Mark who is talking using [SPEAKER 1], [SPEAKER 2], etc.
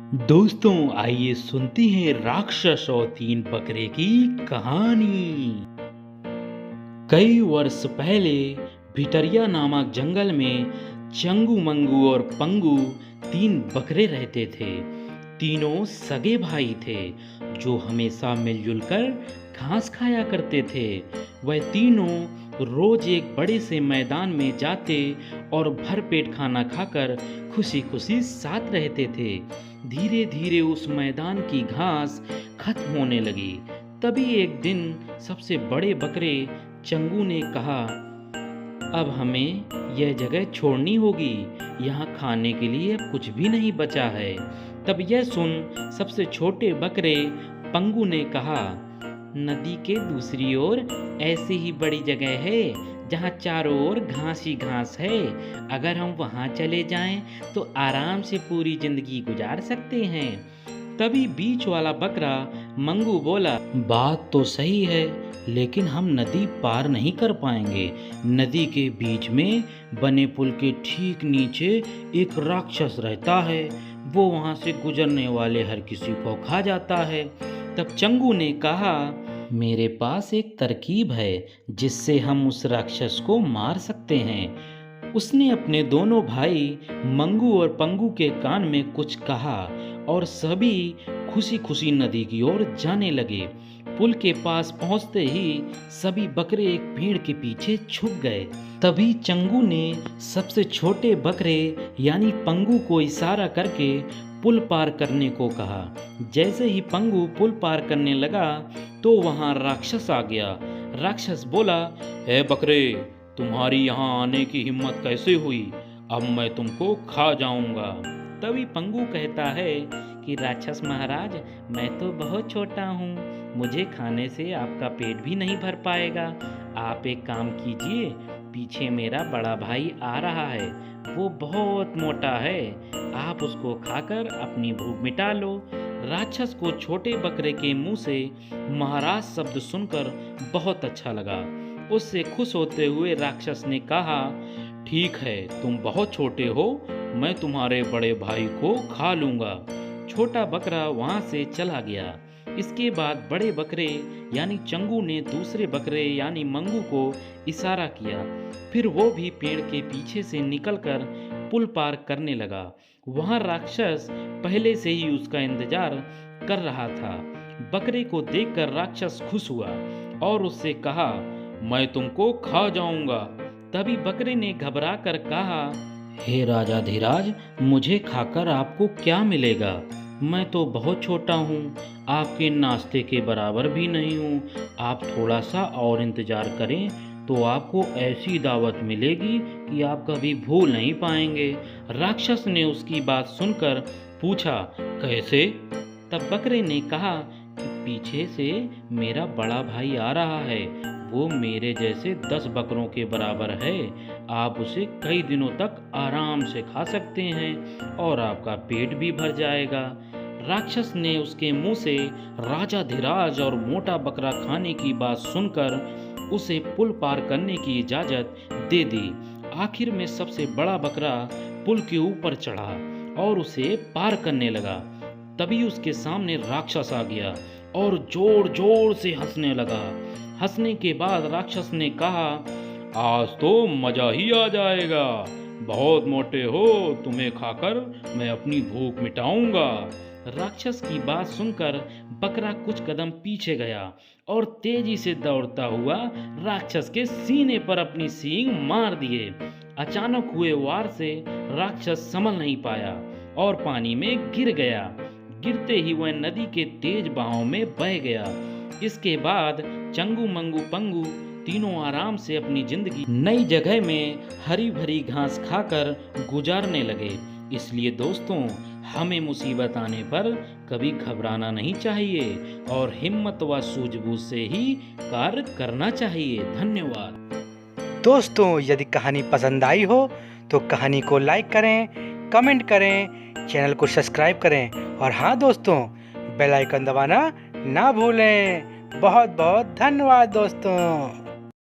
[SPEAKER 1] दोस्तों आइए सुनते हैं राक्षस और तीन बकरे की कहानी। कई वर्ष पहले भिटरिया नामक जंगल में चंगू मंगू और पंगू तीन बकरे रहते थे। तीनों सगे भाई थे जो हमेशा मिलजुल कर घास खाया करते थे। वह तीनों रोज एक बड़े से मैदान में जाते और भरपेट खाना खाकर खुशी खुशी साथ रहते थे। धीरे धीरे उस मैदान की घास खत्म होने लगी। तभी एक दिन सबसे बड़े बकरे चंगू ने कहा, अब हमें यह जगह छोड़नी होगी, यहाँ खाने के लिए अब कुछ भी नहीं बचा है। तब यह सुन सबसे छोटे बकरे पंगू ने कहा, नदी के दूसरी ओर ऐसी ही बड़ी जगह है जहाँ चारों ओर घास ही घास है। अगर हम वहाँ चले जाएं तो आराम से पूरी जिंदगी गुजार सकते हैं। तभी बीच वाला बकरा मंगू बोला, बात तो सही है, लेकिन हम नदी पार नहीं कर पाएंगे। नदी के बीच में बने पुल के ठीक नीचे एक राक्षस रहता है। वो वहाँ से गुजरने वाले हर किसी को खा जाता है। तब चंगू ने कहा, मेरे पास एक तरकीब है जिससे हम उस राक्षस को मार सकते हैं। उसने अपने दोनों भाई मंगू और पंगू के कान में कुछ कहा और सभी खुशी खुशी नदी की ओर जाने लगे। पुल के पास पहुंचते ही सभी बकरे एक पेड़ के पीछे छुप गए। तभी चंगू ने सबसे छोटे बकरे यानी पंगू को इशारा करके पुल पार करने को कहा। जैसे ही पंगू पुल पार करने लगा तो वहां राक्षस आ गया। राक्षस बोला, ए बकरे, तुम्हारी यहाँ आने की हिम्मत कैसे हुई? अब मैं तुमको खा जाऊंगा। तभी पंगू कहता है कि राक्षस महाराज, मैं तो बहुत छोटा हूँ, मुझे खाने से आपका पेट भी नहीं भर पाएगा। आप एक काम कीजिए, पीछे मेरा बड़ा भाई आ रहा है, वो बहुत मोटा है, आप उसको खाकर अपनी भूख मिटा लो। राक्षस को छोटे बकरे के मुंह से महाराज शब्द सुनकर बहुत अच्छा लगा। उससे खुश होते हुए राक्षस ने कहा, ठीक है, तुम बहुत छोटे हो, मैं तुम्हारे बड़े भाई को खा लूंगा। छोटा बकरा वहां से चला गया। इसके बाद बड़े बकरे यानी चंगू ने दूसरे बकरे यानी मंगू को इशारा किया। फिर वो भी पेड़ के पीछे से निकलकर पुल पार करने लगा। वहां राक्षस पहले से ही उसका इंतजार कर रहा था। बकरे को देखकर राक्षस खुश हुआ और उससे कहा, मैं तुमको खा जाऊंगा। तभी बकरे ने घबरा कर कहा, हे राजा धीराज, मुझे खाकर आपको क्या मिलेगा? मैं तो बहुत छोटा हूँ, आपके नाश्ते के बराबर भी नहीं हूँ। आप थोड़ा सा और इंतजार करें तो आपको ऐसी दावत मिलेगी कि आप कभी भूल नहीं पाएंगे। राक्षस ने उसकी बात सुनकर पूछा, कैसे? तब बकरे ने कहा कि पीछे से मेरा बड़ा भाई आ रहा है, वो मेरे जैसे 10 बकरों के बराबर है। आप उसे कई दिनों तक आराम से खा सकते हैं और आपका पेट भी भर जाएगा। राक्षस ने उसके मुंह से राजा धीराज और मोटा बकरा खाने की बात सुनकर उसे पुल पार करने की इजाजत दे दी। आखिर में सबसे बड़ा बकरा पुल के ऊपर चढ़ा और उसे पार करने लगा। तभी उसके सामने राक्षस आ गया और जोर जोर से हंसने लगा। हंसने के बाद राक्षस ने कहा, आज तो मजा ही आ जाएगा, बहुत मोटे हो, तुम्हें खाकर मैं अपनी भूख मिटाऊंगा। राक्षस की बात सुनकर बकरा कुछ कदम पीछे गया और तेजी से दौड़ता हुआ राक्षस के सीने पर अपनी सींग मार दिए। अचानक हुए वार से राक्षस संभल नहीं पाया और पानी में गिर गया। गिरते ही वह नदी के तेज बहाव में बह गया। इसके बाद चंगू मंगू पंगू तीनों आराम से अपनी जिंदगी नई जगह में हरी भरी घास खाकर गुजारने लगे। इसलिए दोस्तों, हमें मुसीबत आने पर कभी घबराना नहीं चाहिए और हिम्मत व सूझबूझ से ही कार्य करना चाहिए। धन्यवाद।
[SPEAKER 2] दोस्तों, यदि कहानी पसंद आई हो तो कहानी को लाइक करें, कमेंट करें, चैनल को सब्सक्राइब करें और हाँ दोस्तों, बेल आइकन दबाना ना भूलें। बहुत बहुत धन्यवाद दोस्तों।